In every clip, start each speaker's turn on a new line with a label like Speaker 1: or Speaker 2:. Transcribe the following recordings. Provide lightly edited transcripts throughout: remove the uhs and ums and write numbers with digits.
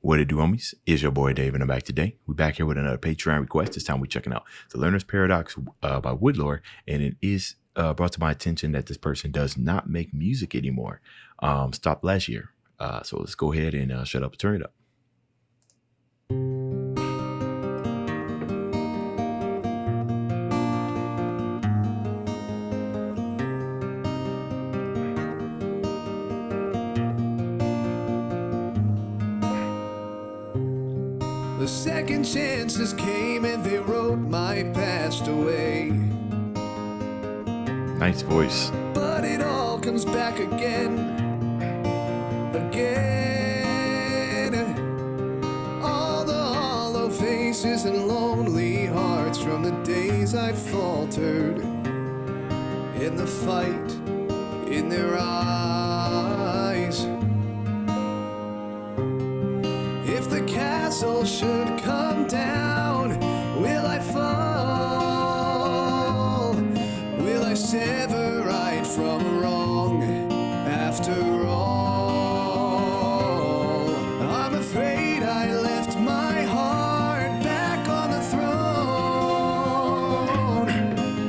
Speaker 1: What it do, homies? Is your boy Dave, and I'm back today. We're back here with another Patreon request. This time we're checking out The Learner's Paradox by WoodLore, and it is brought to my attention that this person does not make music anymore. Stopped last year. So let's go ahead and shut up and turn it up.
Speaker 2: The second chances came and they wrote my past away.
Speaker 1: Nice voice.
Speaker 2: But it all comes back again. All the hollow faces and lonely hearts from the days I faltered. In the fight, in their eyes. If the castle should come down, will I fall? Will I sever right from wrong? After all, I'm afraid I left my heart back on the throne.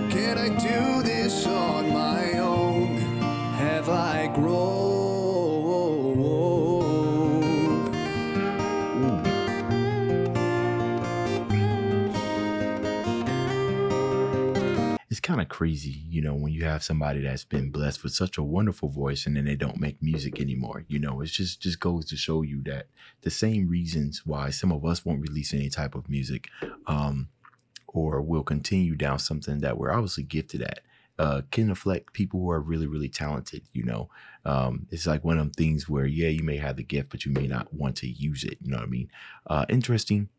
Speaker 2: Can I do this on my own? Have I grown?
Speaker 1: It's kind of crazy, when you have somebody that's been blessed with such a wonderful voice and then they don't make music anymore. It just goes to show you that the same reasons why some of us won't release any type of music or will continue down something that we're obviously gifted at can affect people who are really, really talented. It's like one of them things where, yeah, you may have the gift, but you may not want to use it. You know what I mean? Interesting,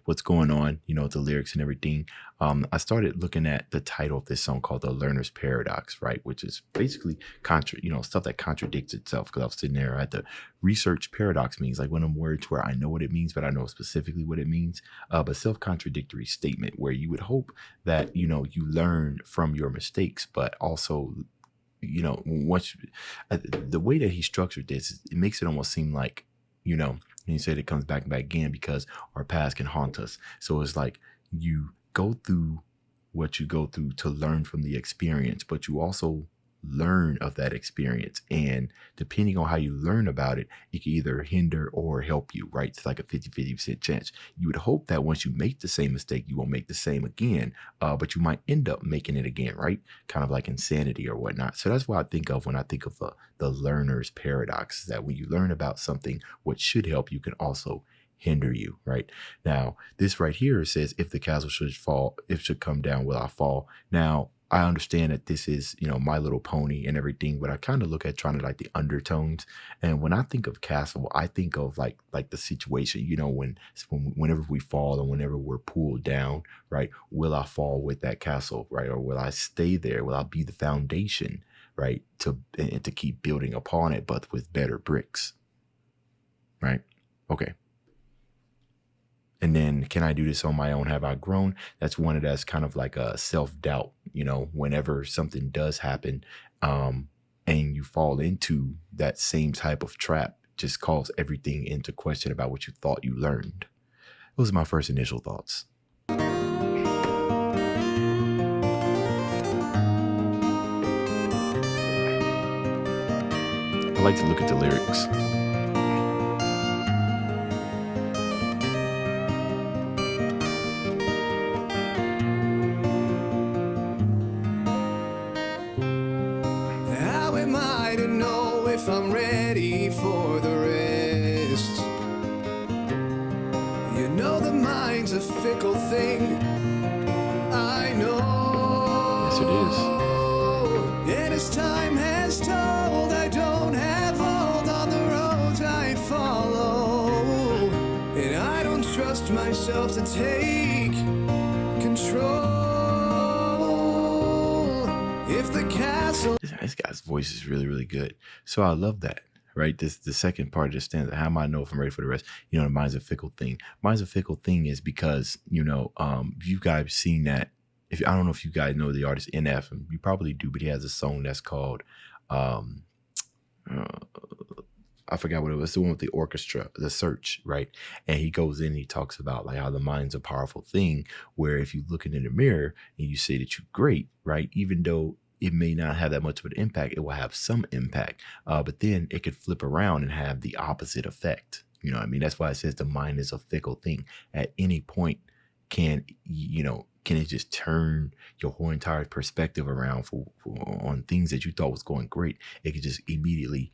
Speaker 1: what's going on, the lyrics and everything. I started looking at the title of this song called The Learner's Paradox, right? Which is basically stuff that contradicts itself. Because I was sitting there, I had to research paradox means, like one of them words where I know what it means, but I know specifically what it means. But self-contradictory statement where you would hope that, you learn from your mistakes, but also once the way that he structured this, it makes it almost seem like, and he said it comes back and back again because our past can haunt us. So it's like you go through what you go through to learn from the experience, but you also learn of that experience. And depending on how you learn about it, it can either hinder or help you, right? It's like a 50% chance. You would hope that once you make the same mistake, you won't make the same again, but you might end up making it again, right? Kind of like insanity or whatnot. So that's what I think of when I think of the learner's paradox, is that when you learn about something, what should help you can also hinder you, right? Now, this right here says, if the castle should fall, if should come down, will I fall? Now, I understand that this is, My Little Pony and everything, but I kind of look at trying to like the undertones. And when I think of castle, I think of like the situation, whenever we fall and whenever we're pulled down, right? Will I fall with that castle, right? Or will I stay there? Will I be the foundation, right? To keep building upon it, but with better bricks, right? Okay. And then, can I do this on my own? Have I grown? That's one that's kind of like a self-doubt, whenever something does happen and you fall into that same type of trap, just calls everything into question about what you thought you learned. Those are my first initial thoughts. I like to look at the lyrics.
Speaker 2: If I'm ready for the rest. The mind's a fickle thing, I know.
Speaker 1: Yes, it is.
Speaker 2: And as time has told, I don't have hold on the roads I follow, and I don't trust myself to take control. If the castle...
Speaker 1: This guy's voice is really, really good. So I love that, right? The second part of the stanza, how am I know if I'm ready for the rest? The mind's a fickle thing. Mind's a fickle thing is because, if you guys seen that, I don't know if you guys know the artist NF, you probably do, but he has a song that's called I forgot what it was, the one with the orchestra, The Search, right? And he goes in and he talks about like how the mind's a powerful thing, where if you look in the mirror and you say that you're great, right? Even though it may not have that much of an impact, it will have some impact. But then it could flip around and have the opposite effect. You know what I mean? That's why it says the mind is a fickle thing. At any point can it just turn your whole entire perspective around on things that you thought was going great? It could just immediately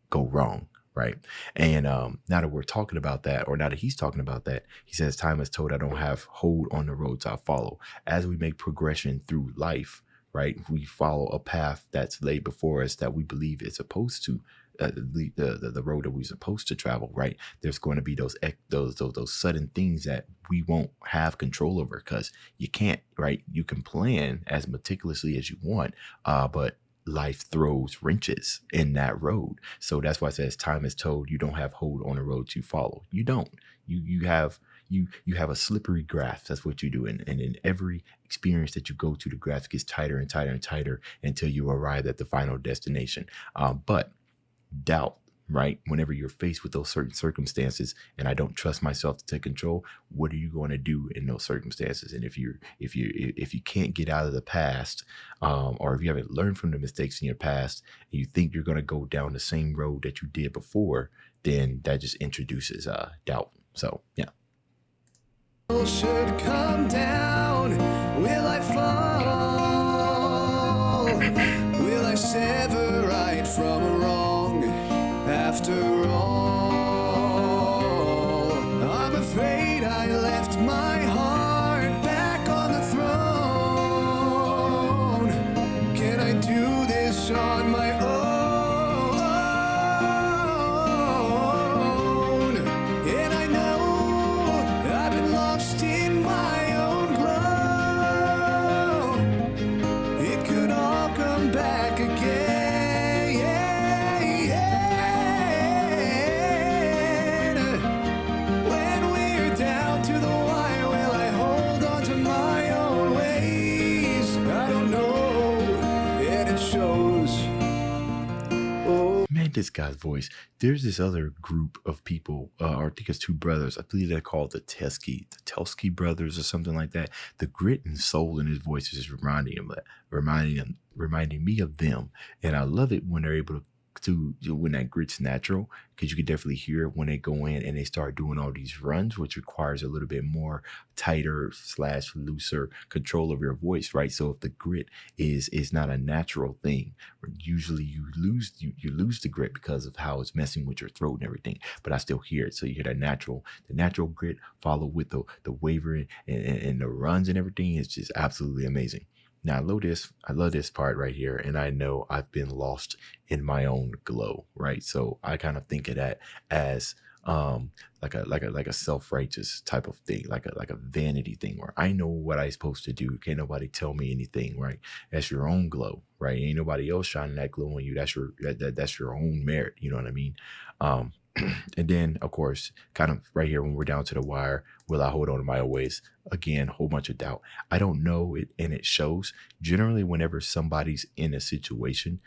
Speaker 1: go wrong, right? And now that we're talking about that, or now that he's talking about that, he says, time has told I don't have hold on the roads I follow. As we make progression through life, right, we follow a path that's laid before us that we believe is supposed to the road that we're supposed to travel, right? There's going to be those sudden things that we won't have control over, because you can't, right? You can plan as meticulously as you want, but life throws wrenches in that road. So that's why it says time is told you don't have hold on the road you follow. You don't. You have a slippery graph. That's what you do. And in every experience that you go to, the graph gets tighter and tighter and tighter until you arrive at the final destination. But doubt, right? Whenever you're faced with those certain circumstances, and I don't trust myself to take control, what are you going to do in those circumstances? And if you can't get out of the past, or if you haven't learned from the mistakes in your past, and you think you're going to go down the same road that you did before, then that just introduces doubt. So yeah.
Speaker 2: Should come down, will I fall? Will I sever right from wrong? After all, I'm afraid I left my heart back on the throne. Can I do this on my own? And I know I've been lost in my own glow. It could all come back again.
Speaker 1: This guy's voice. There's this other group of people, or I think it's two brothers. I believe they're called the Telsky brothers or something like that. The grit and soul in his voice is reminding me of them. And I love it when they're able to when that grit's natural, because you can definitely hear it when they go in and they start doing all these runs, which requires a little bit more tighter / looser control of your voice, right? So if the grit is not a natural thing, usually you lose the grit because of how it's messing with your throat and everything. But I still hear it. So you hear the natural grit follow with the wavering and the runs and everything. It's just absolutely amazing. Now I love this part right here, and I know I've been lost in my own glow, right? So I kind of think of that as like a self-righteous type of thing, like a vanity thing, where I know what I'm supposed to do. Can't nobody tell me anything, right? That's your own glow, right? Ain't nobody else shining that glow on you. That's your own merit. You know what I mean? And then, of course, kind of right here when we're down to the wire, will I hold on to my own ways? Again, a whole bunch of doubt. I don't know it, and it shows. Generally, whenever somebody's in a situation,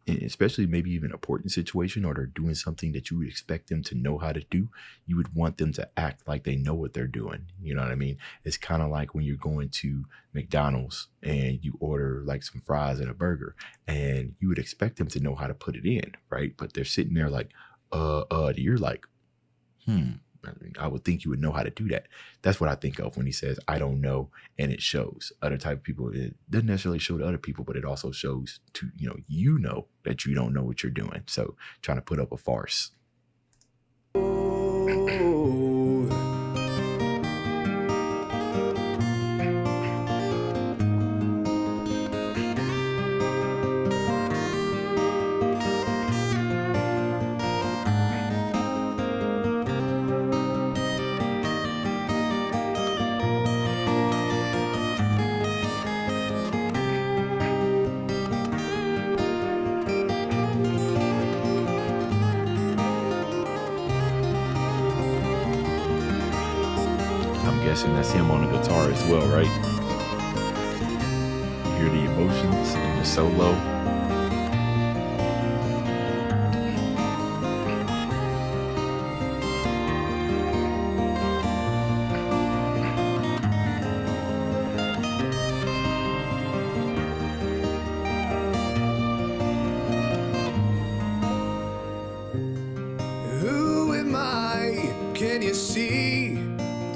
Speaker 1: especially maybe even an important situation, or they're doing something that you would expect them to know how to do, you would want them to act like they know what they're doing. You know what I mean? It's kind of like when you're going to McDonald's and you order like some fries and a burger, and you would expect them to know how to put it in, right? But they're sitting there like, you're like, I would think you would know how to do that. That's what I think of when he says, I don't know. And it shows other type of people. It doesn't necessarily show to other people, but it also shows to, you know that you don't know what you're doing. So trying to put up a farce. And that's him on the guitar as well, right? You hear the emotions in the solo.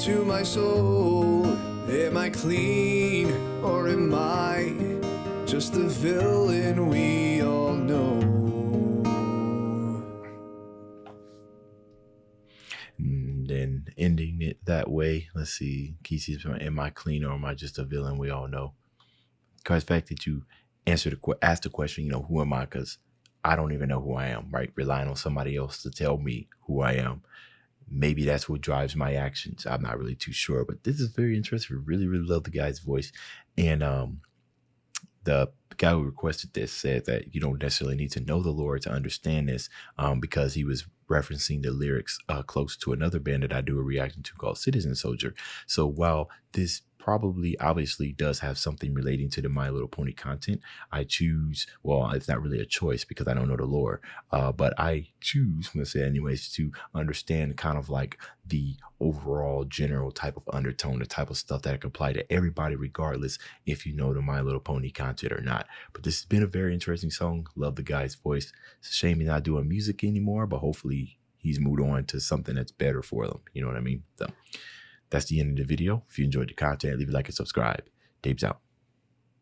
Speaker 2: to my soul. Am I clean or am I just the villain we all know?
Speaker 1: And then ending it that way. Let's see. Kesey, am I clean or am I just a villain we all know? Because the fact that you asked the question, who am I? Because I don't even know who I am, right? Relying on somebody else to tell me who I am. Maybe that's what drives my actions. I'm not really too sure, but this is very interesting. Really, really love the guy's voice. And the guy who requested this said that you don't necessarily need to know the Lord to understand this, because he was referencing the lyrics close to another band that I do a reaction to called Citizen Soldier. So while this probably obviously does have something relating to the My Little Pony content, I choose, well, it's not really a choice because I don't know the lore, but I choose, I'm gonna say anyways, to understand kind of like the overall general type of undertone, the type of stuff that can apply to everybody regardless if you know the My Little Pony content or not. But this has been a very interesting song. Love the guy's voice. It's a shame he's not doing music anymore, but hopefully he's moved on to something that's better for them. You know what I mean? So that's the end of the video. If you enjoyed the content, leave a like and subscribe. Dave's out.